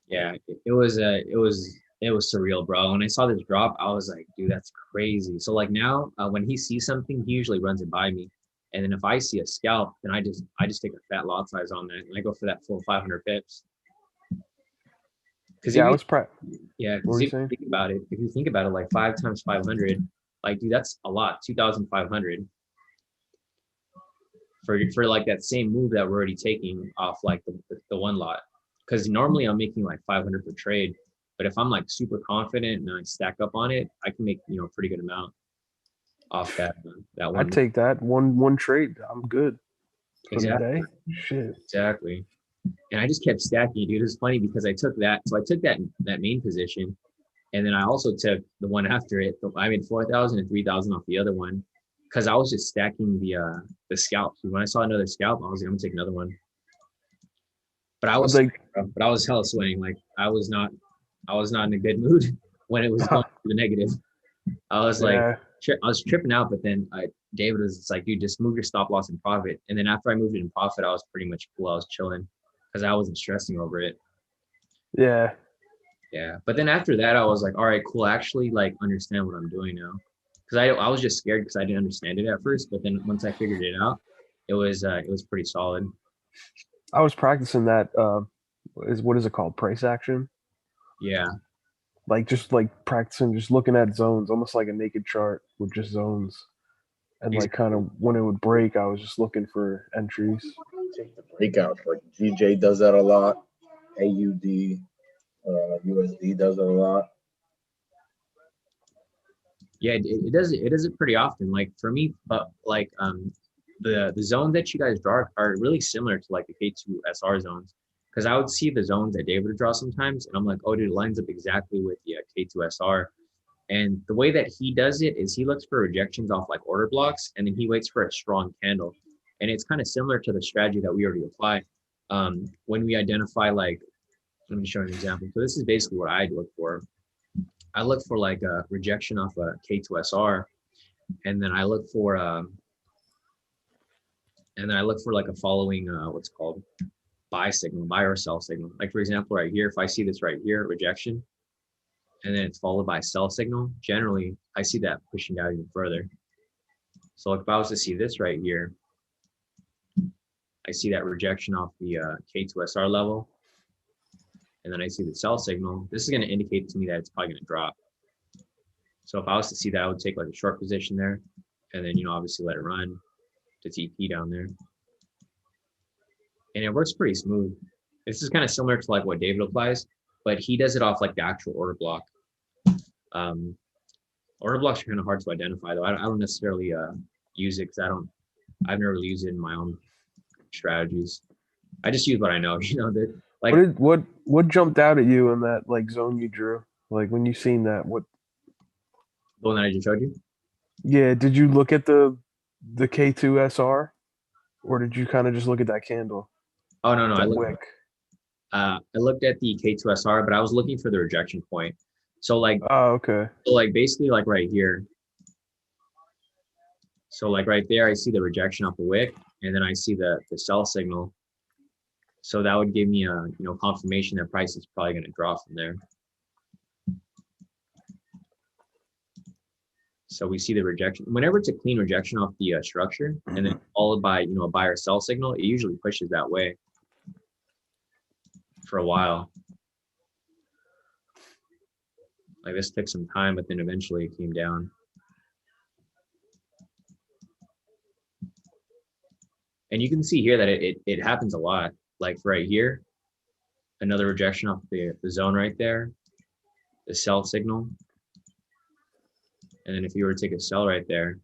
Yeah, it was surreal, bro. When I saw this drop, I was like, dude, that's crazy. So like now, when he sees something, he usually runs it by me. And then if I see a scalp, then I just take a fat lot size on that and I go for that full 500 pips. Because
Yeah, I was
yeah,
What were
because
you
if you
saying?
think about it, like 5 times 500, like dude, that's a lot. 2,500 for like that same move that we're already taking off like the one lot. Because normally I'm making like 500 per trade, but if I'm like super confident and I stack up on it, I can make a pretty good amount off that
I'd
one.
take that one trade. I'm good for the
Exactly,
day. Shit.
exactly. And I just kept stacking, dude. It's funny because I took that, so I took that main position, and then I also took the one after it. I made 4,000 and 3,000 off the other one because I was just stacking the scalps. When I saw another scalp, I was like, I'm gonna take another one. But I was
Like,
but I was hella sweating. Like I was not in a good mood when it was going to the negative. I was like,
yeah,
I was tripping out, but then David was just like, dude, just move your stop loss in profit. And then after I moved it in profit, I was pretty much cool. I was chilling because I wasn't stressing over it.
yeah.
Yeah. But then after that, I was like, all right, cool. I actually like understand what I'm doing now. Because I was just scared because I didn't understand it at first. But then once I figured it out, it was pretty solid.
I was practicing that. What is it called? Price action.
Yeah.
Like just like practicing, just looking at zones, almost like a naked chart with just zones. And like kind of when it would break, I was just looking for entries.
Take the breakouts. Like GJ does that a lot. AUD, USD does it a lot.
Yeah, it does it pretty often. Like for me, but like the zones that you guys draw are really similar to like the K2 SR zones. Because I would see the zones that David would draw sometimes, and I'm like, oh, dude, it lines up exactly with the K2 SR. And the way that he does it is he looks for rejections off like order blocks, and then he waits for a strong candle. And it's kind of similar to the strategy that we already apply. When we identify like, let me show you an example. So this is basically what I look for. I look for like a rejection off a K2SR, and then I look for like a following what's called buy signal, buy or sell signal. Like for example, right here, if I see this right here, rejection, and then it's followed by sell signal, generally I see that pushing down even further. So if I was to see this right here, I see that rejection off the K2SR level, and then I see the sell signal. This is going to indicate to me that it's probably going to drop. So if I was to see that, I would take like a short position there, and then obviously let it run to TP down there, and it works pretty smooth. This is kind of similar to like what David applies, but he does it off like the actual order block. Order blocks are kind of hard to identify though. I don't necessarily use it because I've never really used it in my own strategies. I just use what I know. That like
What jumped out at you in that like zone you drew? Like when you seen that, what?
the one that I just showed you.
Yeah, did you look at the K2 SR, or did you kind of just look at that candle,
Oh no,
that wick?
I looked at the K2SR, but I was looking for the rejection point. So like,
Oh, okay.
basically like right here. So like right there, I see the rejection off the wick, and then I see the sell signal. So that would give me a confirmation that price is probably going to drop from there. So we see the rejection. Whenever it's a clean rejection off the structure, and then followed by a buy or sell signal, it usually pushes that way for a while. Like this took some time, but then eventually it came down. And you can see here that it happens a lot. Like right here, another rejection off the zone right there, the sell signal. And then if you were to take a sell right there,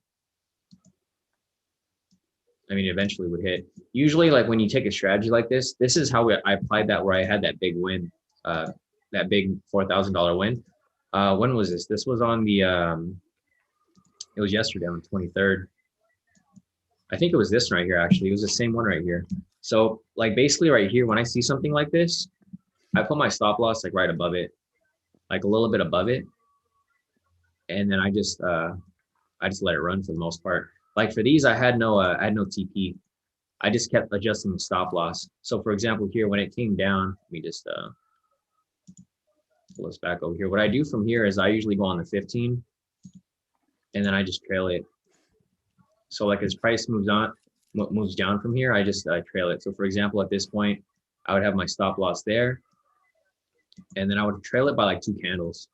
I mean, eventually would hit. Usually, like when you take a strategy like this is how I applied that, where I had that big win, that big $4,000 win. When was this? This was on the, it was yesterday on the 23rd. I think it was this right here, actually. It was the same one right here. So like basically right here, when I see something like this, I put my stop loss like right above it, like a little bit above it. and then I just let it run for the most part. Like for these, I had no TP. I just kept adjusting the stop loss. So for example, here when it came down, let me just pull this back over here. What I do from here is I usually go on the 15, and then I just trail it. So like as price moves down from here, I just trail it. So for example, at this point, I would have my stop loss there, and then I would trail it by like 2 candles.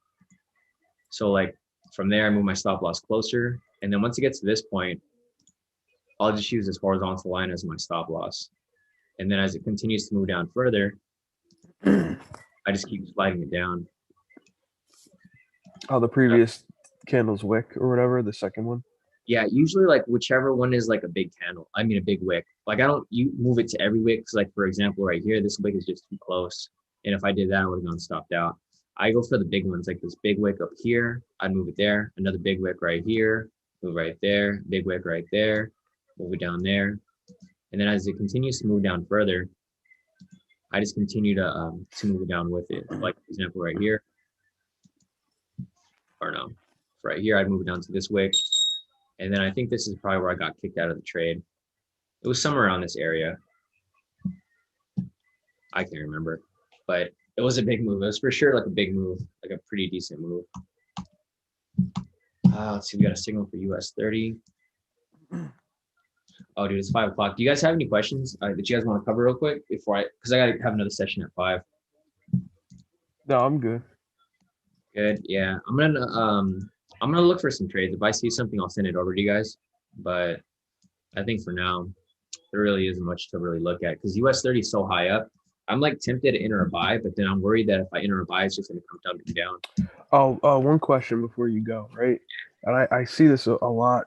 So like from there, I move my stop loss closer, and then once it gets to this point, I'll just use this horizontal line as my stop loss. And then as it continues to move down further, I just keep sliding it down.
Oh, the previous candle's wick or whatever, the second one.
Yeah, usually like whichever one is like a big candle. I mean a big wick. Like you move it to every wick. Cause like for example, right here, this wick is just too close. And if I did that, I would have gone stopped out. I go for the big ones, like this big wick up here. I'd move it there. Another big wick right here. Move right there. Big wick right there. Move it down there. And then as it continues to move down further, I just continue to move it down with it. Like for example, right here. Or no, right here, I'd move it down to this wick. And then I think this is probably where I got kicked out of the trade. It was somewhere around this area. I can't remember, but it was a big move. It was for sure like a big move, like a pretty decent move. Let's see, we got a signal for US 30. Oh, dude, it's 5 o'clock. Do you guys have any questions that you guys want to cover real quick before because I got to have another session at 5.
No, I'm good.
Good. Yeah, I'm gonna look for some trades. If I see something, I'll send it over to you guys. But I think for now, there really isn't much to really look at because US 30 is so high up. I'm like tempted to enter a buy, but then I'm worried that if I enter a buy, it's just gonna come down.
Oh, one question before you go, right? And I see this a lot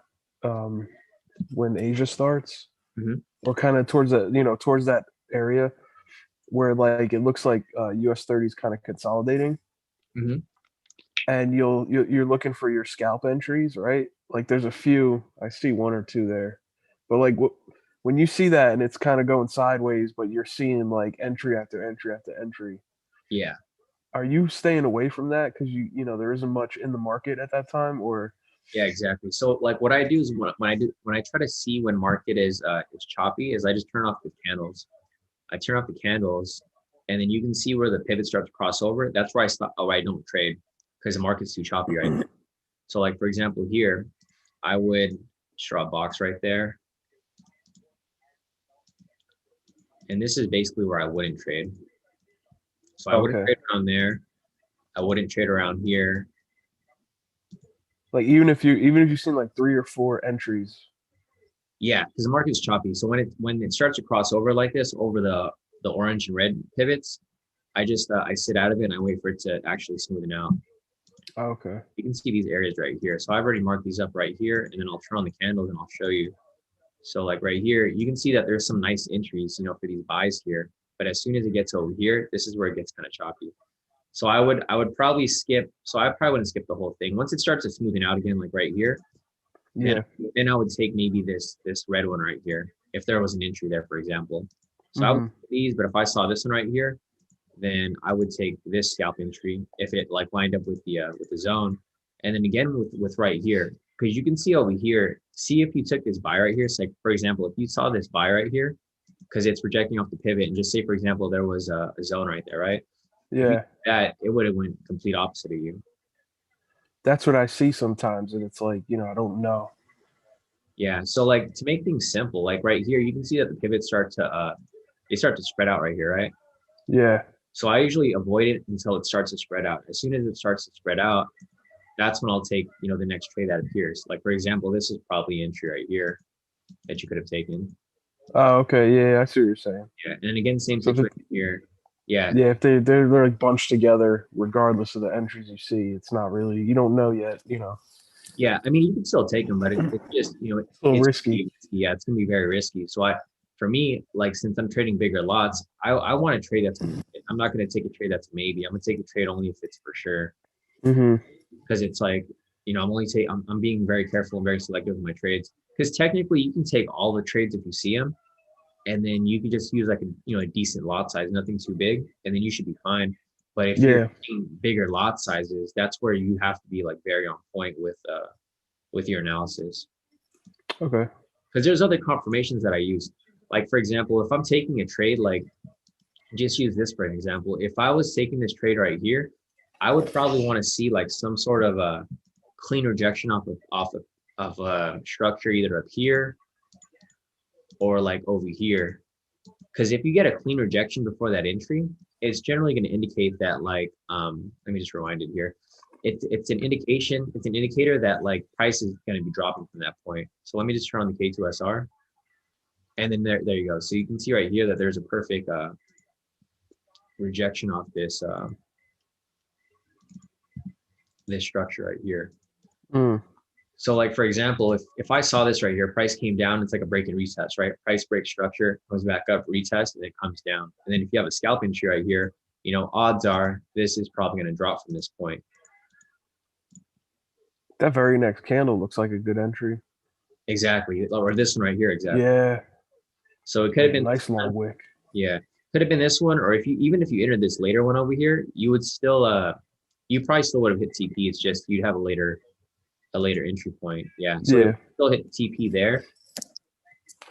when Asia starts, or kind of towards that area where like it looks like US 30 is kind of consolidating. And you're looking for your scalp entries, right? Like there's a few, I see 1 or 2 there, but like when you see that and it's kind of going sideways, but you're seeing like entry after entry after entry.
Yeah.
Are you staying away from that because you know there isn't much in the market at that time, or?
Yeah, exactly. So like what I do is when I try to see when market is choppy, is I just turn off the candles. I turn off the candles, and then you can see where the pivot starts to cross over. That's where I stop. Oh, I don't trade because the market's too choppy right now. So like for example here, I would draw a box right there, and this is basically where I wouldn't trade. So I wouldn't trade around there. I wouldn't trade around here.
Like even if you've seen like 3 or 4 entries.
Yeah, because the market's choppy. So when it starts to cross over like this over the orange and red pivots, I just I sit out of it and I wait for it to actually smoothen out.
Okay.
You can see these areas right here. So I've already marked these up right here, and then I'll turn on the candles and I'll show you. So like right here, you can see that there's some nice entries, for these buys here. But as soon as it gets over here, this is where it gets kind of choppy. So I would probably skip. So I probably wouldn't skip the whole thing. Once it starts to smoothen out again, like right here,
yeah,
then I would take maybe this red one right here if there was an entry there, for example. So I would take these, but if I saw this one right here, then I would take this scalp entry if it like lined up with the zone, and then again with right here, because you can see over here. See if you took this buy right here. So like for example, if you saw this buy right here, because it's projecting off the pivot, and just say for example there was a zone right there, right?
Yeah.
That it would have went complete opposite of you.
That's what I see sometimes, and it's like I don't know.
Yeah. So like to make things simple, like right here, you can see that the pivots start to spread out right here, right?
Yeah.
So I usually avoid it until it starts to spread out. As soon as it starts to spread out, that's when I'll take, the next trade that appears. Like for example, this is probably entry right here that you could have taken.
Oh, okay. Yeah, I see what you're saying.
Yeah. And again, same situation here. Yeah.
Yeah, if they're like bunched together, regardless of the entries you see, it's not really, you don't know yet,
Yeah, I mean, you can still take them, but it's just,
it's a little risky.
Yeah, it's gonna be very risky. So for me, like since I'm trading bigger lots, I want to trade that's. I'm not gonna take a trade that's maybe. I'm gonna take a trade only if it's for sure. Because it's like, I'm being very careful and very selective with my trades. Because technically, you can take all the trades if you see them, and then you can just use like a decent lot size, nothing too big, and then you should be fine. But if you're seeing bigger lot sizes, that's where you have to be like very on point with your analysis.
Okay.
Because there's other confirmations that I use. Like for example, if I'm taking a trade, like just use this for an example. If I was taking this trade right here, I would probably want to see like some sort of a clean rejection off of a structure either up here or like over here. Because if you get a clean rejection before that entry, it's generally going to indicate that like let me just rewind it here. It's an indicator that like price is going to be dropping from that point. So let me just turn on the K2SR, and then there you go. So you can see right here that there's a perfect rejection off this this structure right here. So like for example, if I saw this right here, price came down, it's like a break and retest, right? Price break structure, goes back up, retest, and it comes down. And then if you have a scalp entry right here, you know, odds are this is probably going to drop from this point.
That very next candle looks like a good entry.
Exactly. Or this one right here, exactly.
Yeah.
So it could have been
nice long wick.
Yeah. Could have been this one, or if you entered this later one over here, you would still you probably still would have hit TP. It's just you'd have a later entry point. Yeah. So
yeah.
Still hit TP there,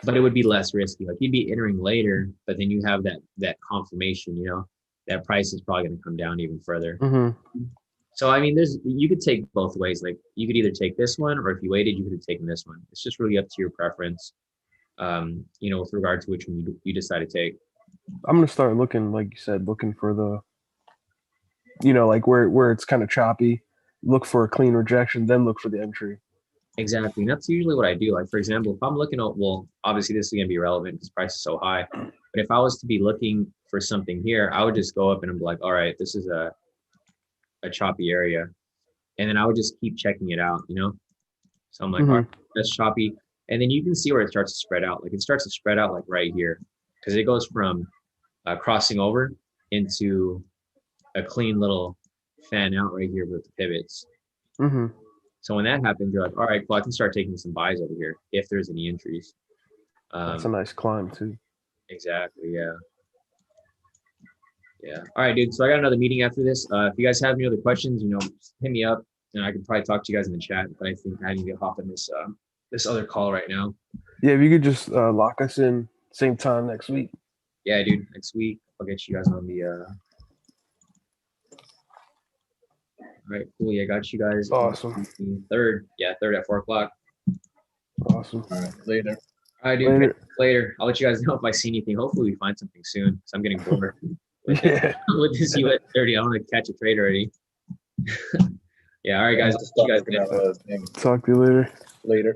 but it would be less risky. Like you'd be entering later, but then you have that confirmation, you know, that price is probably going to come down even further. So I mean, you could take both ways. Like you could either take this one, or if you waited, you could have taken this one. It's just really up to your preference. You know, with regard to which one you decide to take.
I'm gonna start looking, like you said, looking for the, you know, like where it's kind of choppy. Look for a clean rejection, then look for the entry.
Exactly. And that's usually what I do. Like, for example, if I'm looking at, well, obviously this is going to be relevant because price is so high. But if I was to be looking for something here, I would just go up and I'm like, all right, this is a choppy area. And then I would just keep checking it out, you know? So I'm like, all right, that's choppy. And then you can see where it starts to spread out. Like it starts to spread out like right here because it goes from crossing over into a clean little fan out right here with the pivots. So when that happens, you're like, all right, well, I can start taking some buys over here if there's any entries.
That's a nice climb too.
Exactly. Yeah. Yeah. All right, dude. So I got another meeting after this. If you guys have any other questions, you know, hit me up and I could probably talk to you guys in the chat. But I think I need to hop in this this other call right now.
Yeah, if you could just lock us in same time next week.
Yeah, dude. Next week, I'll get you guys on the. All right, cool. Yeah, I got you guys.
Awesome.
Third. Yeah, third at 4 o'clock.
Awesome.
All right, later.
All right, dude. Later. I'll let you guys know if I see anything. Hopefully, we find something soon because I'm getting bored. With this US 30, I want to catch a trade already. Yeah. All right, guys.
Talk to you later.
Talk to you later.
Later.